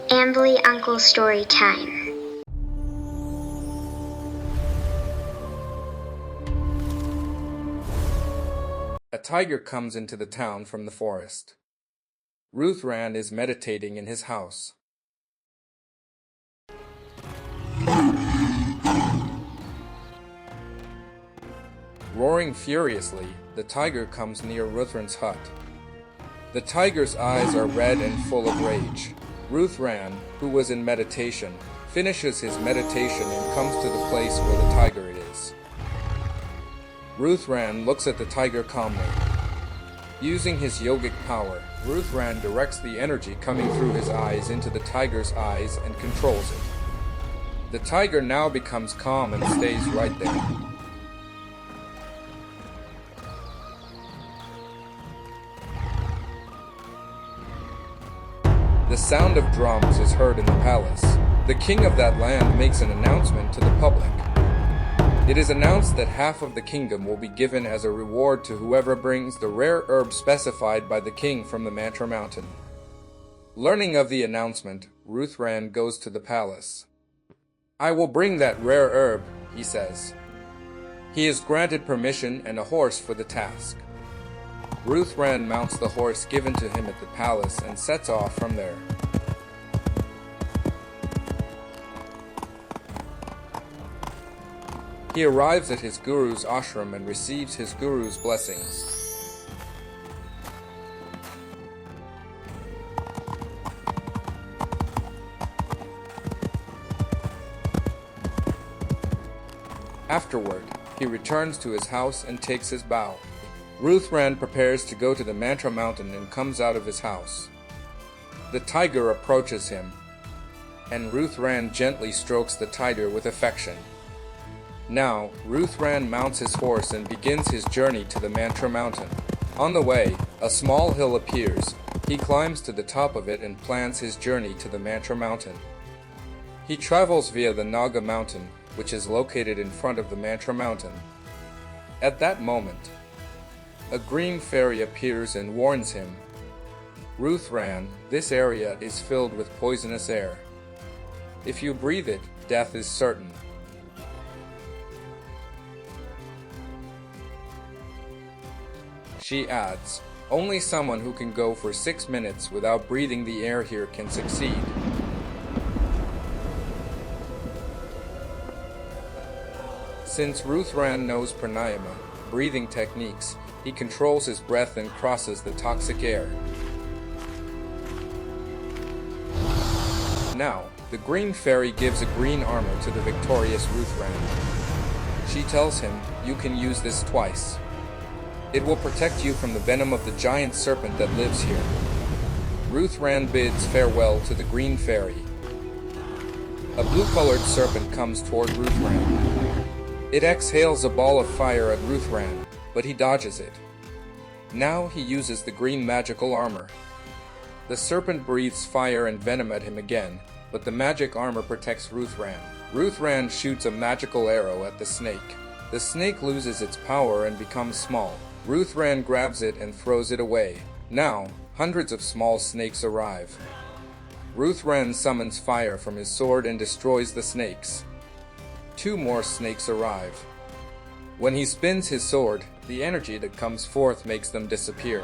Ambly Uncle Story Time. A tiger comes into the town from the forest. Ruthran is meditating in his house. Roaring furiously, the tiger comes near Ruthran's hut. The tiger's eyes are red and full of rage. Ruthran, who was in meditation, finishes his meditation and comes to the place where the tiger is. Ruthran looks at the tiger calmly. Using his yogic power, Ruthran directs the energy coming through his eyes into the tiger's eyes and controls it. The tiger now becomes calm and stays right there. The sound of drums is heard in the palace. The king of that land makes an announcement to the public. It is announced that half of the kingdom will be given as a reward to whoever brings the rare herb specified by the king from the Mantra Mountain. Learning of the announcement, Ruthran goes to the palace. "I will bring that rare herb," he says. He is granted permission and a horse for the task. Ruthran mounts the horse given to him at the palace and sets off from there. He arrives at his guru's ashram and receives his guru's blessings. Afterward, he returns to his house and takes his bow. Ruthran prepares to go to the Mantra Mountain and comes out of his house. The tiger approaches him, and Ruthran gently strokes the tiger with affection. Now, Ruthran mounts his horse and begins his journey to the Mantra Mountain. On the way, a small hill appears. He climbs to the top of it and plans his journey to the Mantra Mountain. He travels via the Naga Mountain, which is located in front of the Mantra Mountain. At that moment, a green fairy appears and warns him. "Ruthran, this area is filled with poisonous air. If you breathe it, death is certain." She adds, "Only someone who can go for 6 minutes without breathing the air here can succeed." Since Ruthran knows Pranayama, breathing techniques, he controls his breath and crosses the toxic air. Now, the green fairy gives a green armor to the victorious Ruthran. She tells him, "You can use this twice. It will protect you from the venom of the giant serpent that lives here." Ruthran bids farewell to the green fairy. A blue-colored serpent comes toward Ruthran. It exhales a ball of fire at Ruthran, but he dodges it. Now he uses the green magical armor. The serpent breathes fire and venom at him again, but the magic armor protects Ruthran. Ruthran shoots a magical arrow at the snake. The snake loses its power and becomes small. Ruthran grabs it and throws it away. Now, hundreds of small snakes arrive. Ruthran summons fire from his sword and destroys the snakes. 2 more snakes arrive. When he spins his sword, the energy that comes forth makes them disappear.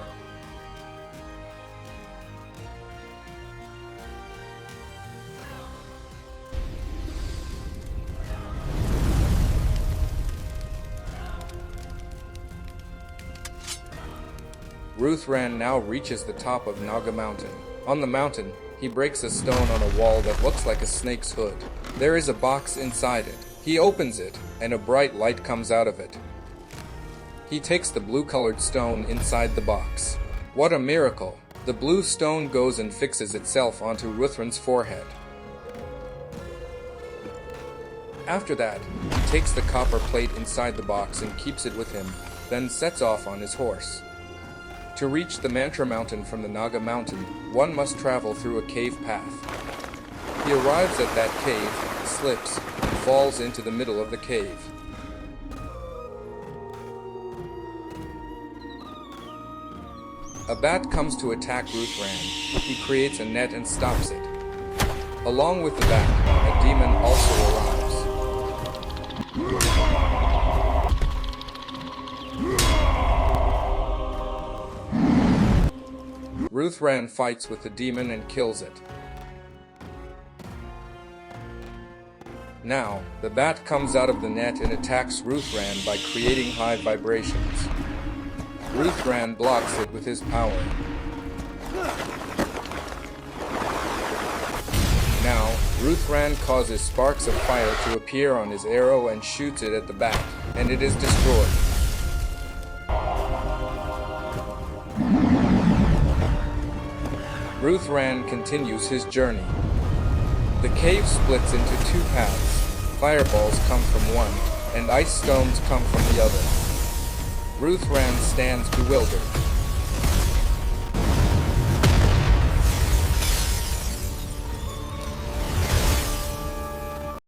Ruthran now reaches the top of Naga Mountain. On the mountain, he breaks a stone on a wall that looks like a snake's hood. There is a box inside it. He opens it, and a bright light comes out of it. He takes the blue-colored stone inside the box. What a miracle! The blue stone goes and fixes itself onto Ruthran's forehead. After that, he takes the copper plate inside the box and keeps it with him, then sets off on his horse. To reach the Mantra Mountain from the Naga Mountain, one must travel through a cave path. He arrives at that cave, slips, and falls into the middle of the cave. A bat comes to attack Ruthran. He creates a net and stops it. Along with the bat, a demon also arrives. Ruthran fights with the demon and kills it. Now, the bat comes out of the net and attacks Ruthran by creating high vibrations. Ruthran blocks it with his power. Now, Ruthran causes sparks of fire to appear on his arrow and shoots it at the bat, and it is destroyed. Ruthran continues his journey. The cave splits into two paths. Fireballs come from one, and ice stones come from the other. Ruthran stands bewildered.